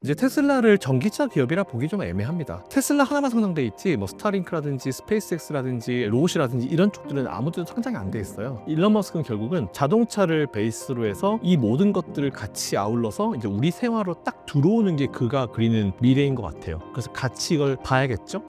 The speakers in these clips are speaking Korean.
이제 테슬라를 전기차 기업이라 보기 좀 애매합니다. 테슬라 하나만 상장돼 있지 뭐 스타링크라든지 스페이스X라든지 로봇이라든지 이런 쪽들은 아무데도 상장이 안 돼 있어요. 일론 머스크는 결국은 자동차를 베이스로 해서 이 모든 것들을 같이 아울러서 이제 우리 생활로 딱 들어오는 게 그가 그리는 미래인 것 같아요. 그래서 같이 이걸 봐야겠죠?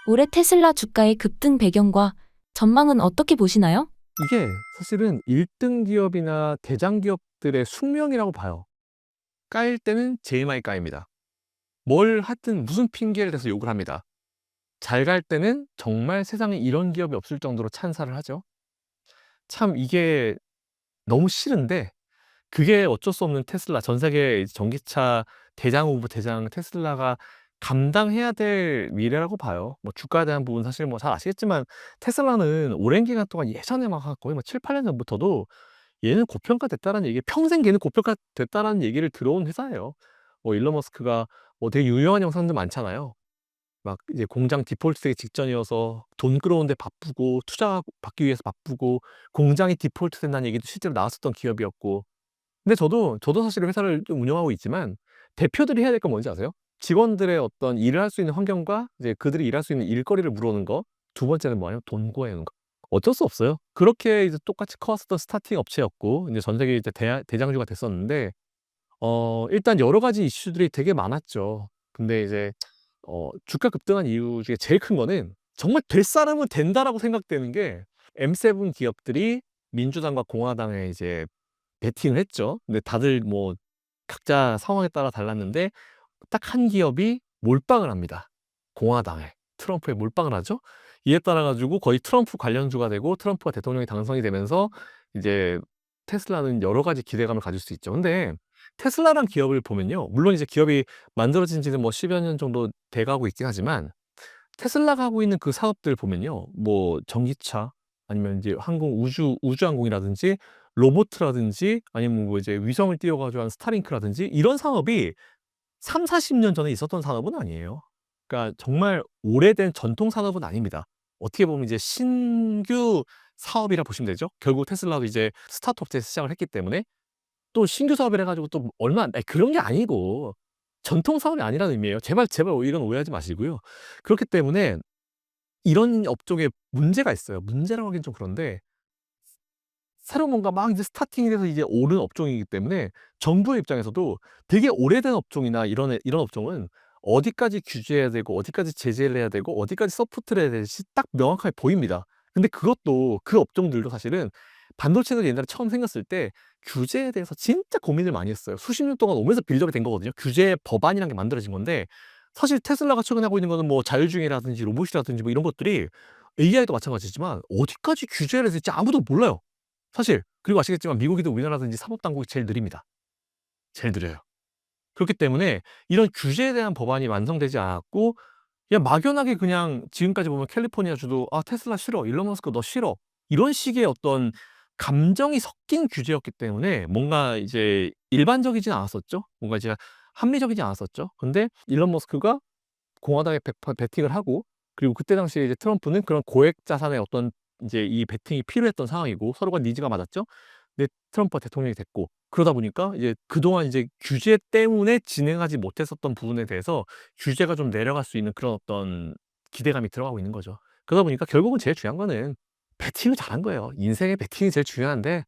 올해 테슬라 주가의 급등 배경과 전망은 어떻게 보시나요? 이게 사실은 1등 기업이나 대장 기업들의 숙명이라고 봐요. 까일 때는 제일 많이 까입니다. 뭘 하든 무슨 핑계를 대서 욕을 합니다. 잘 갈 때는 정말 세상에 이런 기업이 없을 정도로 찬사를 하죠. 참 이게 너무 싫은데 그게 어쩔 수 없는 테슬라, 전 세계 전기차 대장 오브 대장 테슬라가 감당해야 될 미래라고 봐요. 뭐 주가에 대한 부분 사실 뭐 잘 아시겠지만 테슬라는 오랜 기간 동안 예전에 막 거의 뭐 7-8년 전부터도 얘는 고평가됐다라는 얘기, 평생 걔는 고평가됐다라는 얘기를 들어온 회사예요. 뭐 일론 머스크가 뭐 되게 유명한 영상들 많잖아요. 막 이제 공장 디폴트 되기 직전이어서 돈 끌어오는데 바쁘고 투자 받기 위해서 바쁘고 공장이 디폴트 된다는 얘기도 실제로 나왔었던 기업이었고. 근데 저도 사실 회사를 좀 운영하고 있지만 대표들이 해야 될 건 뭔지 아세요? 직원들의 어떤 일을 할 수 있는 환경과 이제 그들이 일할 수 있는 일거리를 물어오는 거. 두 번째는 뭐예요? 돈 구해 오는 거. 어쩔 수 없어요. 그렇게 이제 똑같이 커왔었던 스타팅 업체였고 이제 전 세계 이제 대장주가 됐었는데 일단 여러 가지 이슈들이 되게 많았죠. 근데 이제 주가 급등한 이유 중에 제일 큰 거는 정말 '될 사람은 된다.'라고 생각되는 게 M7 기업들이 민주당과 공화당에 이제 베팅을 했죠. 근데 다들 뭐 각자 상황에 따라 달랐는데 딱 한 기업이 몰빵을 합니다. 공화당에. 트럼프에 몰빵을 하죠. 이에 따라 가지고 거의 트럼프 관련주가 되고 트럼프가 대통령이 당선이 되면서 이제 테슬라는 여러 가지 기대감을 가질 수 있죠. 근데 테슬라란 기업을 보면요. 물론 이제 기업이 만들어진 지는 뭐 10여 년 정도 돼 가고 있긴 하지만 테슬라가 하고 있는 그 사업들 보면요. 뭐 전기차 아니면 이제 우주항공이라든지 로보트라든지 아니면 뭐 이제 위성을 띄워 가지고 하는 스타링크라든지 이런 사업이 30-40년 전에 있었던 산업은 아니에요. 그러니까 정말 오래된 전통 산업은 아닙니다. 어떻게 보면 이제 신규 사업이라 보시면 되죠. 결국 테슬라도 이제 스타트업 때에서 시작을 했기 때문에 또 신규 사업이라 가지고 또 얼마 아니 그런 게 아니고 전통 사업이 아니라는 의미예요. 제발 이건 오해하지 마시고요. 그렇기 때문에 이런 업종에 문제가 있어요. 문제라고 하긴 좀 그런데 새로 뭔가 막 이제 스타팅이 돼서 이제 오른 업종이기 때문에 정부의 입장에서도 되게 오래된 업종이나 이런 업종은 어디까지 규제해야 되고 어디까지 제재를 해야 되고 어디까지 서포트를 해야 될지 딱 명확하게 보입니다. 근데 그것도 그 업종들도 사실은 반도체가 옛날에 처음 생겼을 때 규제에 대해서 진짜 고민을 많이 했어요. 수십 년 동안 오면서 빌드업이 된 거거든요. 규제 법안이라는 게 만들어진 건데 사실 테슬라가 최근에 하고 있는 거는 뭐 자율주행이라든지 로봇이라든지 뭐 이런 것들이 AI도 마찬가지지만 어디까지 규제를 해야 될지 아무도 몰라요. 사실. 그리고 아시겠지만 미국이든 우리나라든지 사법 당국이 제일 느립니다. 제일 느려요. 그렇기 때문에 이런 규제에 대한 법안이 완성되지 않았고 그냥 막연하게 그냥 지금까지 보면 캘리포니아주도 "아 테슬라 싫어. 일론 머스크 너 싫어." 이런 식의 어떤 감정이 섞인 규제였기 때문에 뭔가 이제 일반적이진 않았었죠. 뭔가 이제 합리적이지 않았었죠. 근데 일론 머스크가 공화당에 베팅을 하고 그리고 그때 당시에 이제 트럼프는 그런 고액 자산의 어떤 이제 이 베팅이 필요했던 상황이고 서로가 니즈가 맞았죠. 근데 트럼프가 대통령이 됐고 그러다 보니까 이제 그동안 이제 규제 때문에 진행하지 못했었던 부분에 대해서 규제가 좀 내려갈 수 있는 그런 어떤 기대감이 들어가고 있는 거죠. 그러다 보니까 결국은 제일 중요한 거는 베팅을 잘한 거예요. 인생의 베팅이 제일 중요한데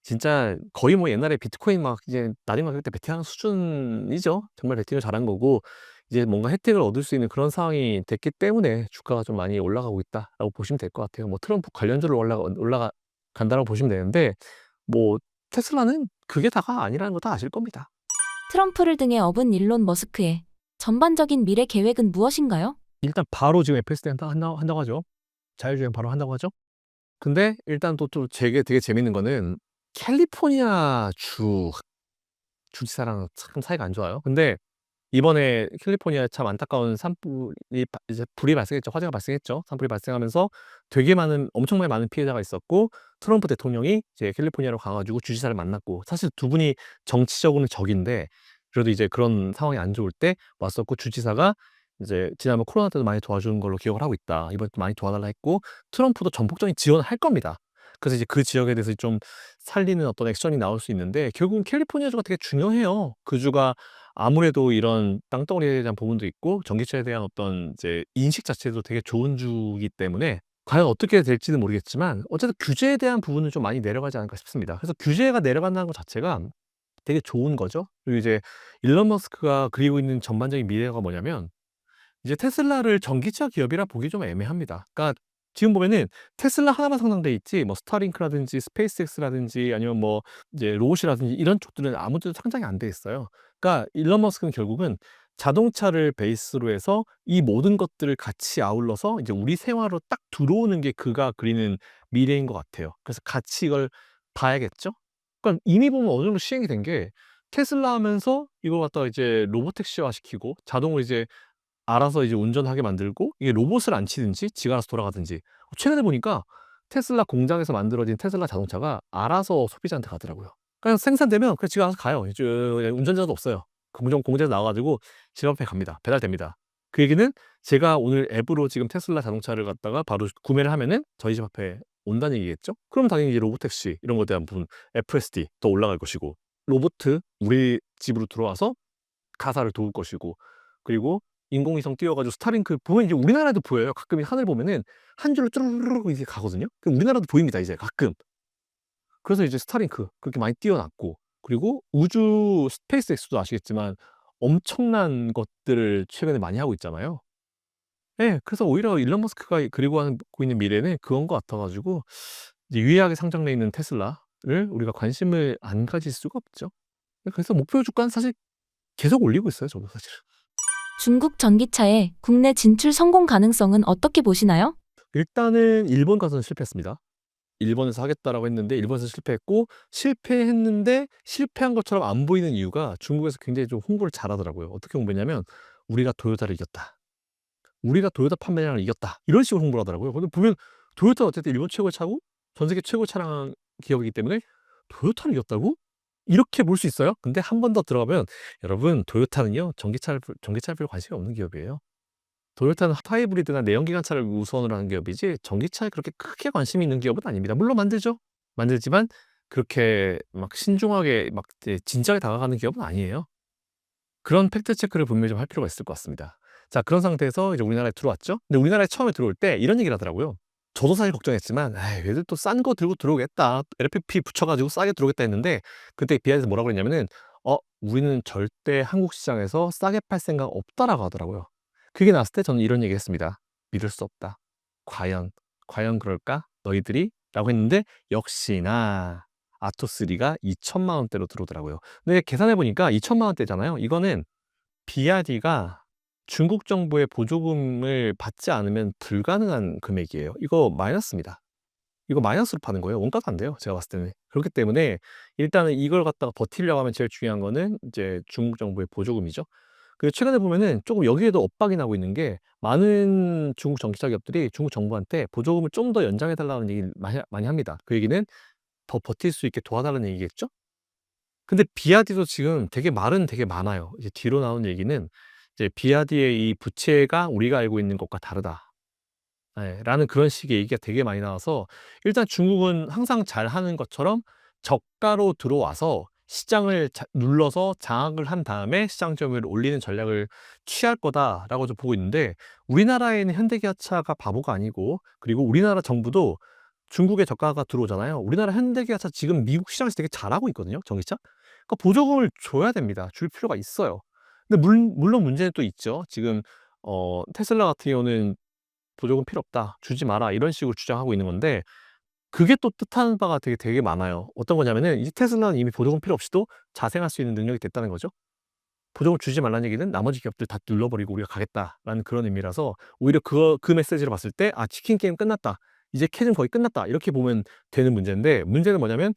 진짜 거의 뭐 옛날에 비트코인 막 이제 나중에 때 베팅하는 수준이죠. 정말 베팅을 잘한 거고 이제 뭔가 혜택을 얻을 수 있는 그런 상황이 됐기 때문에 주가가 좀 많이 올라가고 있다라고 보시면 될 것 같아요. 뭐 트럼프 관련주로 올라간다라고 보시면 되는데 뭐 테슬라는 그게 다가 아니라는 거 다 아실 겁니다. 트럼프를 등에 업은 일론 머스크의 전반적인 미래 계획은 무엇인가요? 일단 바로 지금 FSD 한다고 하죠. 자율주행 바로 한다고 하죠. 근데 일단 또 되게 재밌는 거는 캘리포니아 주지사랑 참 사이가 안 좋아요. 근데 이번에 캘리포니아에 참 안타까운 산불이 이제 불이 발생했죠. 화재가 발생했죠. 산불이 발생하면서 되게 많은 엄청나게 많은 피해자가 있었고 트럼프 대통령이 이제 캘리포니아로 가 가지고 주지사를 만났고 사실 두 분이 정치적으로는 적인데 그래도 이제 그런 상황이 안 좋을 때 왔었고 주지사가 이제 지난번 코로나 때도 많이 도와준 걸로 기억을 하고 있다. 이번에 또 많이 도와달라 했고 트럼프도 전폭적인 지원을 할 겁니다. 그래서 이제 그 지역에 대해서 좀 살리는 어떤 액션이 나올 수 있는데 결국은 캘리포니아주가 되게 중요해요. 그 주가 아무래도 이런 땅덩어리에 대한 부분도 있고 전기차에 대한 어떤 이제 인식 자체도 되게 좋은 주이기 때문에 과연 어떻게 될지는 모르겠지만 어쨌든 규제에 대한 부분은 좀 많이 내려가지 않을까 싶습니다. 그래서 규제가 내려간다는 것 자체가 되게 좋은 거죠. 그리고 이제 일론 머스크가 그리고 있는 전반적인 미래가 뭐냐면 이제 테슬라를 전기차 기업이라 보기 좀 애매합니다. 그러니까 지금 보면은 테슬라 하나만 상장돼 있지 뭐 스타링크라든지 스페이스X라든지 아니면 뭐 이제 로봇이라든지 이런 쪽들은 아무 데도 상장이 안 돼 있어요. 그러니까 일론 머스크는 결국은 자동차를 베이스로 해서 이 모든 것들을 같이 아울러서 이제 우리 생활로 딱 들어오는 게 그가 그리는 미래인 것 같아요. 그래서 같이 이걸 봐야겠죠? 그러니까 이미 보면 어느 정도 시행이 된 게 테슬라 하면서 이걸 갖다가 이제 로보택시화 시키고 자동으로 이제 알아서 이제 운전하게 만들고 이게 로봇을 안 치든지 지가 알아서 돌아가든지 최근에 보니까 테슬라 공장에서 만들어진 테슬라 자동차가 알아서 소비자한테 가더라고요. 그냥 생산되면 그냥 지가 알아서 가요. 이제 운전자도 없어요. 공장에서 나와 가지고 집 앞에 갑니다. 배달됩니다. 그 얘기는 제가 오늘 앱으로 지금 테슬라 자동차를 갖다가 바로 구매를 하면은 저희 집 앞에 온다는 얘기겠죠? 그럼 당연히 이제 로보택시 이런 거에 대한 부분 FSD 더 올라갈 것이고 로보트 우리 집으로 들어와서 가사를 도울 것이고 그리고 인공위성 띄워 가지고 스타링크 보면 이제 우리나라에도 보여요. 가끔 이 하늘 보면은 한 줄로 쭈루루루 이렇게 가거든요. 그럼 우리나라도 보입니다 이제 가끔. 그래서 이제 스타링크 그렇게 많이 띄워 놨고 그리고 우주 스페이스X도 아시겠지만 엄청난 것들을 최근에 많이 하고 있잖아요. 예. 그래서 오히려 일론 머스크가 그리고 하고 있는 미래는 그건 것 같아 가지고 이제 유의하게 상장돼 있는 테슬라를 우리가 관심을 안 가질 수가 없죠. 그래서 목표 주가는 사실 계속 올리고 있어요 저도 사실은. 중국 전기차의 국내 진출 성공 가능성은 어떻게 보시나요? 일단은 일본 가서는 실패했습니다. 일본에서 하겠다라고 했는데 일본에서 실패했고 실패했는데 실패한 것처럼 안 보이는 이유가 중국에서 굉장히 좀 홍보를 잘하더라고요. 어떻게 홍보했냐면 "우리가 토요타를 이겼다. 우리가 토요타 판매량을 이겼다." 이런 식으로 홍보를 하더라고요. 근데 보면 토요타는 어쨌든 일본 최고의 차고 전 세계 최고의 차량 기업이기 때문에 '토요타를 이겼다고?' 이렇게 볼 수 있어요. 근데 한 번 더 들어가면 여러분 토요타는요 전기차에 별로 관심이 없는 기업이에요. 토요타는 하이브리드나 내연기관차를 우선으로 하는 기업이지 전기차에 그렇게 크게 관심이 있는 기업은 아닙니다. 물론 만들죠. 만들지만 그렇게 막 신중하게 막 이제 진지하게 다가가는 기업은 아니에요. 그런 팩트 체크를 분명히 좀 할 필요가 있을 것 같습니다. 자 그런 상태에서 이제 우리나라에 들어왔죠. 근데 우리나라에 처음에 들어올 때 이런 얘기를 하더라고요. 저도 사실 걱정했지만 '에이 얘들 또 싼 거 들고 들어오겠다. LFP 붙여 가지고 싸게 들어오겠다.' 했는데 그때 비하에서 뭐라고 그랬냐면은 우리는 절대 한국 시장에서 싸게 팔 생각 없다."라고 하더라고요. 그게 나왔을 때 저는 이런 얘기했습니다. "믿을 수 없다. 과연, 과연 그럴까? 너희들이?" 라고 했는데 역시나 아토3가 2,000,000 원대로 들어오더라고요. 근데 계산해 보니까 2,000,000 원대잖아요. 이거는 비아디가 중국 정부의 보조금을 받지 않으면 불가능한 금액이에요. 이거 마이너스입니다. 이거 마이너스로 파는 거예요. 원가가 안 돼요, 제가 봤을 때는. 그렇기 때문에 일단은 이걸 갖다가 버티려고 하면 제일 중요한 거는 이제 중국 정부의 보조금이죠. 그리고 최근에 보면은 쪼금 여기에도 엇박이 나고 있는 게 많은 중국 전기차 기업들이 중국 정부한테 보조금을 좀 더 연장해 달라는 얘기를 많이 합니다. 그 얘기는 더 버틸 수 있게 도와달라는 얘기겠죠? 근데 비아디도 지금 되게 말은 되게 많아요. 이제 뒤로 나온 얘기는 이제 "비아디의 이 부채가 우리가 알고 있는 것과 다르다." 예 라는 그런 식의 얘기가 되게 많이 나와서 일단 중국은 항상 잘하는 것처럼 저가로 들어와서 시장을 눌러서 장악을 한 다음에 시장 점유율을 올리는 전략을 취할 거다라고 좀 보고 있는데 우리나라에 있는 현대기아차가 바보가 아니고 그리고 우리나라 정부도 중국의 저가가 들어오잖아요. 우리나라 현대기아차 지금 미국 시장에서 되게 잘하고 있거든요, 전기차. 그러니까 보조금을 줘야 됩니다. 줄 필요가 있어요. 근데 물론 문제는 또 있죠. 지금 테슬라 같은 경우는 "보조금 필요 없다. 주지 마라." 이런 식으로 주장하고 있는 건데 그게 또 뜻하는 바가 되게 많아요. 어떤 거냐면은 이 테슬라는 이미 보조금 필요 없이도 자생할 수 있는 능력이 됐다는 거죠. 보조금 주지 말라는 얘기는 나머지 기업들 다 눌러버리고 우리가 가겠다라는 그런 의미라서 오히려 그 메시지를 봤을 때 '아 치킨 게임 끝났다. 이제 캐즘 거의 끝났다.' 이렇게 보면 되는 문제인데 문제는 뭐냐면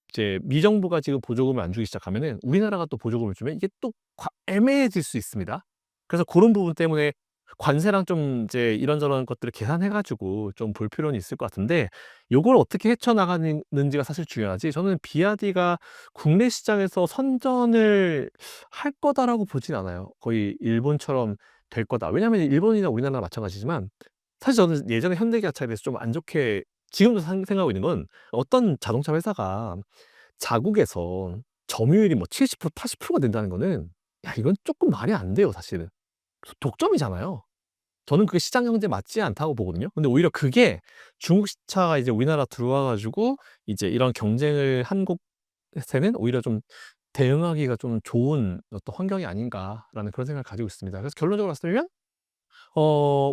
이제 미 정부가 지금 보조금을 안 주기 시작하면은 우리나라가 또 보조금을 주면 이게 또 애매해질 수 있습니다. 그래서 고런 부분 때문에 관세랑 좀 이제 이런저런 것들을 계산해 가지고 좀 볼 필요는 있을 것 같은데 요걸 어떻게 헤쳐나가는지가 사실 중요하지 저는 비아디가 국내 시장에서 선전을 할 거다라고 보진 않아요. 거의 '일본처럼 될 거다.' 왜냐하면 일본이나 우리나라나 마찬가지지만 사실 저는 예전에 현대기아차에 대해서 좀 안 좋게 지금도 생각하고 있는 건 어떤 자동차 회사가 자국에서 점유율이 뭐 70% 80%가 된다는 거는 야 이건 조금 말이 안 돼요 사실은. 독점이잖아요. 저는 그게 시장 경제에 맞지 않다고 보거든요. 근데 오히려 그게 중국 차가 이제 우리나라 들어와 가지고 이제 이런 경쟁을 한 곳에는 오히려 좀 대응하기가 좀 좋은 어떤 환경이 아닌가라는 그런 생각을 가지고 있습니다. 그래서 결론적으로 봤을 면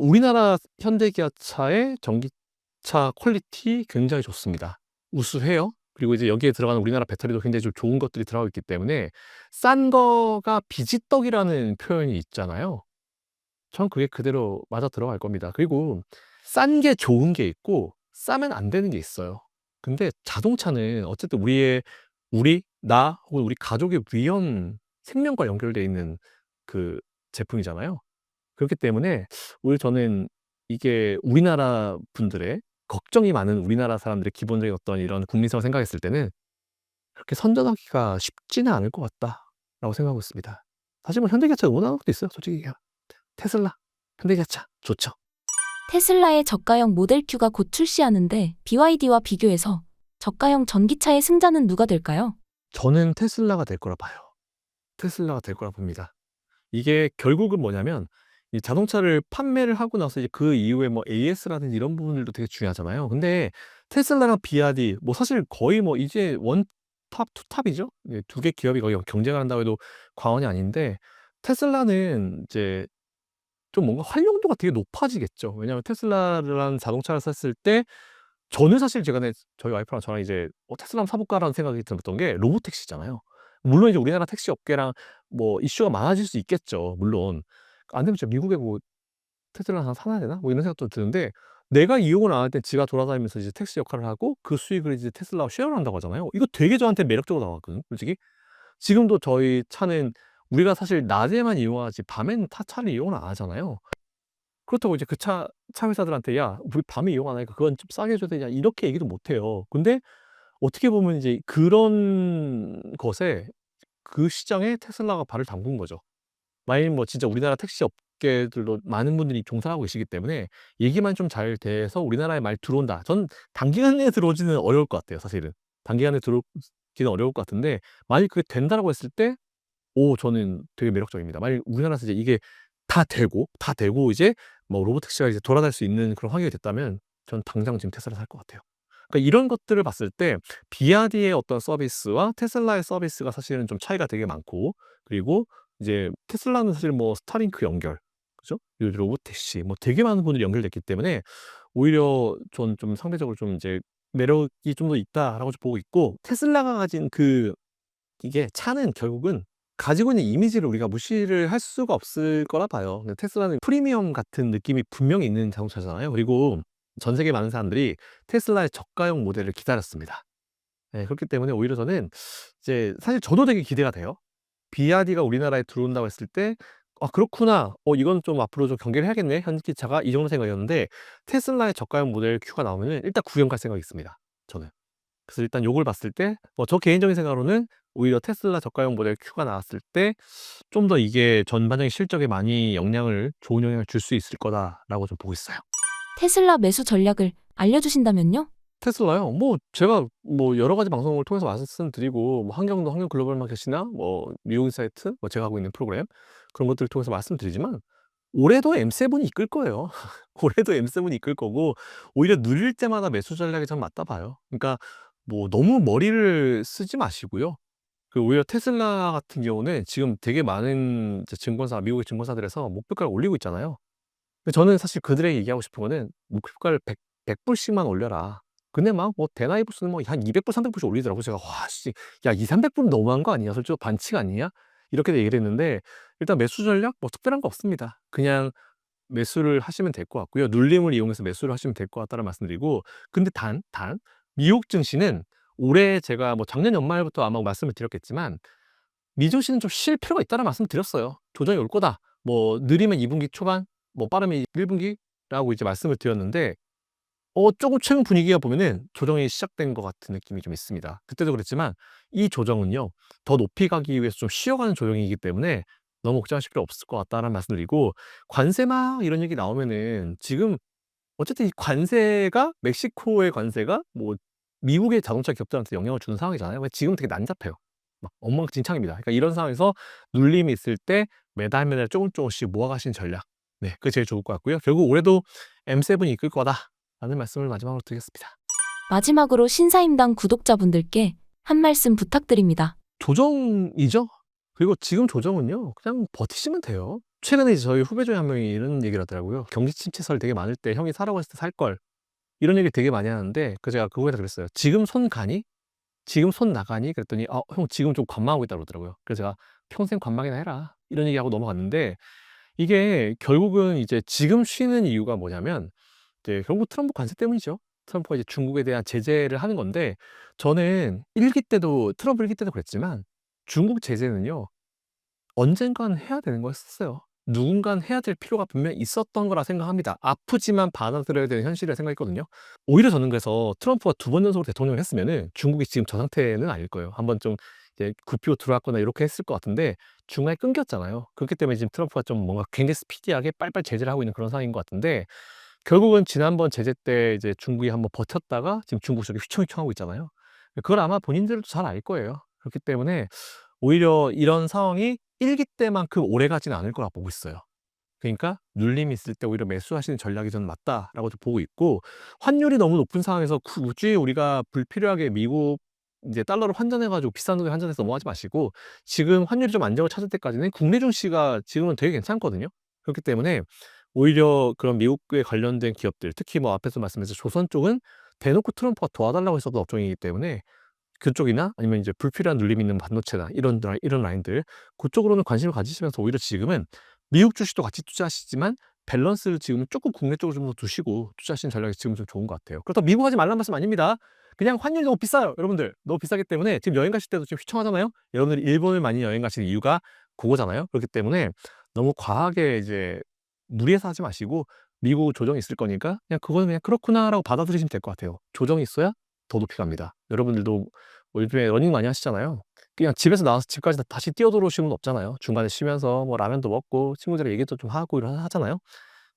우리나라 현대기아차의 전기차 퀄리티 굉장히 좋습니다. 우수해요. 그리고 이제 여기에 들어가는 우리나라 배터리도 굉장히 좀 좋은 것들이 들어가고 있기 때문에 싼 거가 비지떡이라는 표현이 있잖아요. 전 그게 그대로 맞아 들어갈 겁니다. 그리고 싼 게 좋은 게 있고 싸면 안 되는 게 있어요. 근데 자동차는 어쨌든 나 혹은 우리 가족의 위험, 생명과 연결돼 있는 그 제품이잖아요. 그렇기 때문에 오히려 저는 이게 우리나라 분들의 걱정이 많은 우리나라 사람들의 기본적인 어떤 이런 국민성을 생각했을 때는 그렇게 선전하기가 쉽지는 않을 것 같다라고 생각하고 있습니다. 사실 뭐 현대기아차 응원하는 것도 있어요. 솔직히 테슬라, 현대기아차 좋죠. 테슬라의 저가형 모델 Q가 곧 출시하는데 BYD와 비교해서 저가형 전기차의 승자는 누가 될까요? 저는 테슬라가 될 거라 봐요. 테슬라가 될 거라 봅니다. 이게 결국은 뭐냐면 이 자동차를 판매를 하고 나서 이제 그 이후에 뭐 AS라든지 이런 부분들도 되게 중요하잖아요. 근데 테슬라랑 BYD 뭐 사실 거의 뭐 이제 원탑, 투탑이죠. 예, 두 개 기업이 거의 경쟁을 한다고 해도 과언이 아닌데 테슬라는 이제 좀 뭔가 활용도가 되게 높아지겠죠. 왜냐하면 테슬라라는 자동차를 샀을 때 저는 사실 제가 저희 와이프랑 저랑 이제 '테슬라 한번 사 볼까.'라는 생각이 들었던 게 로보택시잖아요. 물론 이제 우리나라 택시 업계랑 뭐 이슈가 많아질 수 있겠죠, 물론. 안 되면 진짜 '미국에 뭐 테슬라 하나 사놔야 되나?' 뭐 이런 생각도 드는데 내가 이용을 안 할 때 지가 돌아다니면서 이제 택시 역할을 하고 그 수익을 이제 테슬라와 쉐어를 한다고 하잖아요. 이거 되게 저한테 매력적으로 다가왔거든요, 솔직히. 지금도 저희 차는 우리가 사실 낮에만 이용하지 밤에는 차를 이용을 안 하잖아요. 그렇다고 이제 그 차 회사들한테 "야 우리 밤에 이용 안 하니까 그건 좀 싸게 해 줘야 되냐." 이렇게 얘기도 못 해요. 근데 어떻게 보면 이제 그런 것에 그 시장에 테슬라가 발을 담근 거죠. 만일 뭐 진짜 우리나라 택시 업계들도 많은 분들이 종사하고 계시기 때문에 얘기만 좀 잘 돼서 우리나라에 많이 들어온다. 전 단기간에 들어오지는 어려울 것 같아요 사실은. 단기간에 들어오기는 어려울 것 같은데 만일 그게 된다라고 했을 때 저는 되게 매력적입니다. 만약 우리나라에서 이제 이게 다 되고 이제 뭐 로보택시가 이제 돌아다닐 수 있는 그런 환경이 됐다면 전 당장 지금 테슬라 살 것 같아요. 그러니까 이런 것들을 봤을 때 비아디의 어떤 서비스와 테슬라의 서비스가 사실은 좀 차이가 되게 많고 그리고 이제 테슬라는 사실 뭐 스타링크 연결 그죠? 그리고 로보택시 뭐 되게 많은 분들이 연결됐기 때문에 오히려 전 좀 상대적으로 좀 이제 매력이 좀 더 있다라고 좀 보고 있고 테슬라가 가진 이게 차는 결국은 가지고 있는 이미지를 우리가 무시를 할 수가 없을 거라 봐요. 근데 테슬라는 프리미엄 같은 느낌이 분명히 있는 자동차잖아요. 그리고 전 세계 많은 사람들이 테슬라의 저가형 모델을 기다렸습니다. 예, 그렇기 때문에 오히려 저는 이제 사실 저도 되게 기대가 돼요. 비아디가 우리나라에 들어온다고 했을 때 '아 그렇구나. 이건 좀 앞으로 좀 경계를 해야겠네, 현기차가.' 이 정도 생각이었는데 테슬라의 저가형 모델 Q가 나오면은 일단 구경 갈 생각이 있습니다, 저는. 그래서 일단 요걸 봤을 때 저 개인적인 생각으로는 오히려 테슬라 저가형 모델 Q가 나왔을 때 좀 더 이게 전반적인 실적에 많이 좋은 영향을 줄 수 있을 거다라고 좀 보고 있어요. 테슬라 매수 전략을 알려주신다면요? 테슬라요? 뭐 제가 뭐 여러 가지 방송을 통해서 말씀드리고 뭐 환경 글로벌 마켓이나 뭐 뉴인사이트 뭐 제가 하고 있는 프로그램 그런 것들을 통해서 말씀드리지만 올해도 M7이 이끌 거예요. 올해도 M7이 이끌 거고 오히려 누릴 때마다 매수 전략이 전 맞다 봐요. 그러니까 뭐 너무 머리를 쓰지 마시고요. 오히려 테슬라 같은 경우는 지금 되게 많은 이제 미국의 증권사들에서 목표가를 올리고 있잖아요. 근데 저는 사실 그들에게 얘기하고 싶은 거는 목표가를 100불씩만 올려라. 근데 막 뭐 대나이브스는 뭐 한 200불, 300불씩 올리더라고요. 제가 와 씨 야 200-300불은 너무한 거 아니야? 솔직히 반칙 아니냐? 이렇게 얘기를 했는데 일단 매수 전략 뭐 특별한 거 없습니다. 그냥 매수를 하시면 될 것 같고요. 눌림을 이용해서 매수를 하시면 될 것 같다는 말씀드리고 근데 미국 증시는 올해 제가 뭐 작년 연말부터 아마 말씀을 드렸겠지만 미증시는 좀 쉴 필요가 있다는 말씀을 드렸어요. 조정이 올 거다. 뭐 느리면 2분기 초반, 뭐 빠르면 1분기라고 이제 말씀을 드렸는데 조금 최근 분위기가 보면은 조정이 시작된 것 같은 느낌이 좀 있습니다. 그때도 그랬지만 이 조정은요. 더 높이 가기 위해서 좀 쉬어가는 조정이기 때문에 너무 걱정하실 필요 없을 것 같다는 말씀드리고 관세 막 이런 얘기 나오면은 지금 어쨌든 이 관세가 멕시코의 관세가 뭐 미국의 자동차 기업들한테 영향을 주는 상황이잖아요. 지금 되게 난잡해요. 막 엉망진창입니다. 그러니까 이런 상황에서 눌림이 있을 때 매달 조금씩 모아가시는 전략. 네, 그게 제일 좋을 것 같고요. 결국 올해도 M7이 이끌 거다라는 말씀을 마지막으로 드리겠습니다. 마지막으로 신사임당 구독자분들께 한 말씀 부탁드립니다. 조정이죠. 그리고 지금 조정은요, 그냥 버티시면 돼요. 최근에 이제 저희 후배 중에 한 명이 이런 얘기를 하더라고요. 경기 침체설 되게 많을 때 형이 사라고 했을 때 살 걸. 이런 얘기 되게 많이 하는데, 제가 그거에다 그랬어요. 지금 손 가니? 지금 손 나가니? 그랬더니, 형 지금 좀 관망하고 있다고 그러더라고요. 그래서 제가 평생 관망이나 해라. 이런 얘기하고 넘어갔는데, 이게 결국은 이제 지금 쉬는 이유가 뭐냐면, 이제 결국 트럼프 관세 때문이죠. 트럼프가 이제 중국에 대한 제재를 하는 건데, 저는 트럼프 1기 때도 그랬지만, 중국 제재는요, 언젠간 해야 되는 거였었어요. 누군간 해야 될 필요가 분명히 있었던 거라 생각합니다. 아프지만 받아들여야 되는 현실이라 생각했거든요. 오히려 저는 그래서 트럼프가 2번 연속으로 대통령을 했으면은 중국이 지금 저 상태는 아닐 거예요. 한번 좀 이제 굽히고 들어왔거나 이렇게 했을 것 같은데 중간에 끊겼잖아요. 그렇기 때문에 지금 트럼프가 좀 뭔가 굉장히 스피디하게 빨리빨리 제재를 하고 있는 그런 상황인 것 같은데 결국은 지난번 제재 때 이제 중국이 한번 버텼다가 지금 중국 저기 휘청휘청하고 있잖아요. 그걸 아마 본인들도 잘 알 거예요. 그렇기 때문에 오히려 이런 상황이 1기 때만큼 오래 가지는 않을 거라 보고 있어요. 그러니까 눌림이 있을 때 오히려 매수하시는 전략이 저는 맞다라고 보고 있고 환율이 너무 높은 상황에서 굳이 우리가 불필요하게 미국 이제 달러를 환전해 가지고 비싼 돈에 환전해서 넘어가지 마시고 지금 환율이 좀 안정을 찾을 때까지는 국내 증시가 지금은 되게 괜찮거든요. 그렇기 때문에 오히려 그런 미국에 관련된 기업들 특히 뭐 앞에서 말씀드린 조선 쪽은 대놓고 트럼프가 도와달라고 했었던 업종이기 때문에 그쪽이나 아니면 이제 불필요한 눌림 있는 반도체나 이런 라인들 그쪽으로는 관심을 가지시면서 오히려 지금은 미국 주식도 같이 투자하시지만 밸런스를 지금은 조금 국내 쪽으로 좀 더 두시고 투자하시는 전략이 지금 좀 좋은 것 같아요. 그렇다고 미국 하지 말라는 말씀 아닙니다. 그냥 환율이 너무 비싸요, 여러분들. 너무 비싸기 때문에 지금 여행 가실 때도 지금 휘청하잖아요. 여러분들이 일본을 많이 여행 가시는 이유가 그거잖아요. 그렇기 때문에 너무 과하게 이제 무리해서 하지 마시고 미국 조정이 있을 거니까 그냥 그거는 그냥 그렇구나라고 받아들이시면 될 것 같아요. 조정이 있어야 더 높이 갑니다. 여러분들도 뭐 요즘에 러닝 많이 하시잖아요. 그냥 집에서 나와서 집까지 다시 뛰어 들어오시는 분 없잖아요. 중간에 쉬면서 뭐 라면도 먹고 친구들이랑 얘기도 좀 하고 하잖아요.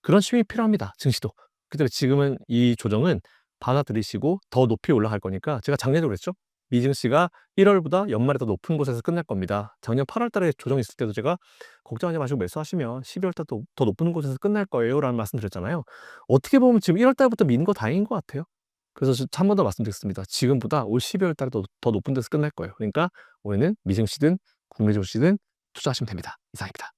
그런 쉼이 필요합니다, 증시도. 그때 지금은 이 조정은 받아들이시고 더 높이 올라갈 거니까 제가 작년에도 그랬죠. 미증시가 1월보다 연말에 더 높은 곳에서 끝날 겁니다. 작년 8월 달에 조정 있을 때도 제가 걱정하지 마시고 매수하시면 12월 달도 더 높은 곳에서 끝날 거예요라는 말씀 드렸잖아요. 어떻게 보면 지금 1월 달부터 미는 거 다행인 것 같아요. 그래서 한 번 더 말씀드리겠습니다. 지금보다 올 12월 달에 더 높은 데서 끝날 거예요. 그러니까 올해는 미증시든 국내 증시든 투자하시면 됩니다. 이상입니다.